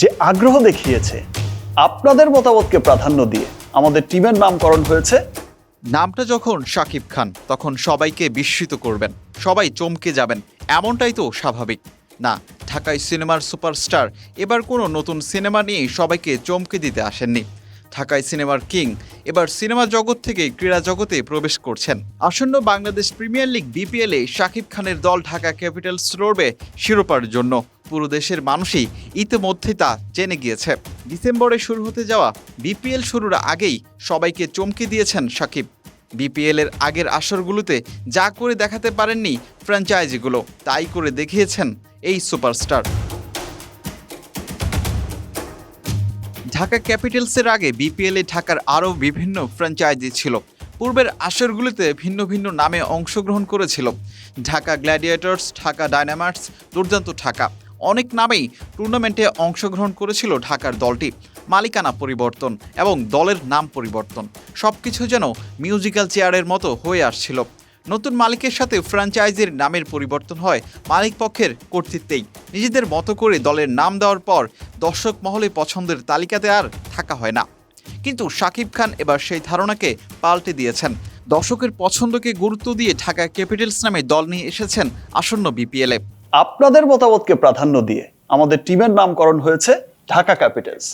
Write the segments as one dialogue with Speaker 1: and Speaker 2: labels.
Speaker 1: যে আগ্রহ দেখিয়েছে, আপনাদের মতামতকে প্রাধান্য দিয়ে আমাদের টিমের নামকরণ হয়েছে।
Speaker 2: নামটা যখন শাকিব খান, তখন সবাইকে বিস্মিত করবেন, সবাই চমকে যাবেন, এমনটাই তো স্বাভাবিক। না, ঢাকায় সিনেমার সুপারস্টার এবার কোনো নতুন সিনেমা নিয়ে সবাইকে চমকে দিতে আসেননি। ঢাকায় সিনেমার কিং এবার সিনেমা জগৎ থেকে ক্রীড়া জগতে প্রবেশ করছেন। আসন্ন বাংলাদেশ প্রিমিয়ার লিগ বিপিএলে শাকিব খানের দল ঢাকা ক্যাপিটালস লড়বে শিরোপার জন্য। পুরো দেশের মানুষই ইতিমধ্যেই তা জেনে গিয়েছে। ডিসেম্বরে শুরু হতে যাওয়া বিপিএল শুরুর আগেই সবাইকে চমকে দিয়েছেন শাকিব। বিপিএল এর আগের আসরগুলোতে যা করে দেখাতে পারেননি ফ্র্যাঞ্চাইজিগুলো, তাই করে দেখিয়েছেন এই সুপারস্টার। ঢাকা ক্যাপিটালসের আগে বিপিএলে ঢাকার আরও বিভিন্ন ফ্র্যাঞ্চাইজি ছিল। পূর্বের আসরগুলিতে ভিন্ন ভিন্ন নামে অংশগ্রহণ করেছিল। ঢাকা গ্ল্যাডিয়েটর্স, ঢাকা ডায়নামাইটস, দুর্দান্ত ঢাকা, অনেক নামেই টুর্নামেন্টে অংশগ্রহণ করেছিল ঢাকার দলটি। মালিকানা পরিবর্তন এবং দলের নাম পরিবর্তন, সবকিছু যেন মিউজিক্যাল চেয়ারের মতো হয়ে আসছিল। নতুন মালিকের সাথে ফ্র্যাঞ্চাইজির নামের পরিবর্তন হয় মালিকপক্ষের কর্তৃত্বেই। নিজেদের মতো করে দলের নাম দেওয়ার পর দর্শক মহলে পছন্দের তালিকাতে আর থাকা হয় না। কিন্তু শাকিব খান এবার সেই ধারণাকে পাল্টে দিয়েছেন। দর্শকের পছন্দকে গুরুত্ব দিয়ে ঢাকা ক্যাপিটালস নামে দল নিয়ে এসেছেন আসন্ন বিপিএলে।
Speaker 1: আপনাদের মতামতকে প্রাধান্য দিয়ে আমাদের টিমের নামকরণ হয়েছে ঢাকা ক্যাপিটালস।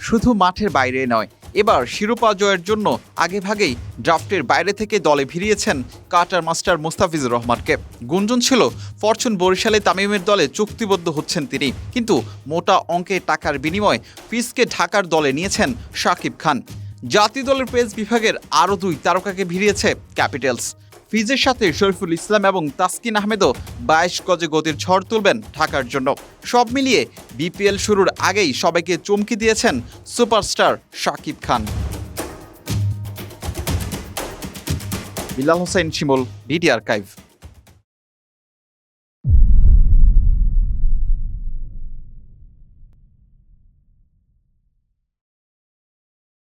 Speaker 2: শুধু মাঠের বাইরে নয়, এবার শিরোপা জয়ের জন্য আগেভাগেই ড্রাফটের বাইরে থেকে দলে ভিড়িয়েছেন কাটার মাস্টার মুস্তাফিজুর রহমানকে। গুঞ্জন ছিল ফরচুন বরিশালে তামিমের দলে চুক্তিবদ্ধ হচ্ছেন তিনি, কিন্তু মোটা অঙ্কের টাকার বিনিময়ে ফিসকে ঢাকার দলে নিয়েছেন শাকিব খান। জাতীয় দলের পেস বিভাগের আরও 2 তারকাকে ভিড়িয়েছে ক্যাপিটালস। ফিজের সাথে শরীফুল ইসলাম এবং তাসকিন আহমেদও 22 গজে গতির ঝড় তুলবেন ঢাকার জন্য। সব মিলিয়ে বিপিএল শুরুর আগেই সবাইকে চমকে দিয়েছেন সুপারস্টার শাকিব খান। বিলাল হোসেন শিমুল, বিডি আর্কাইভ।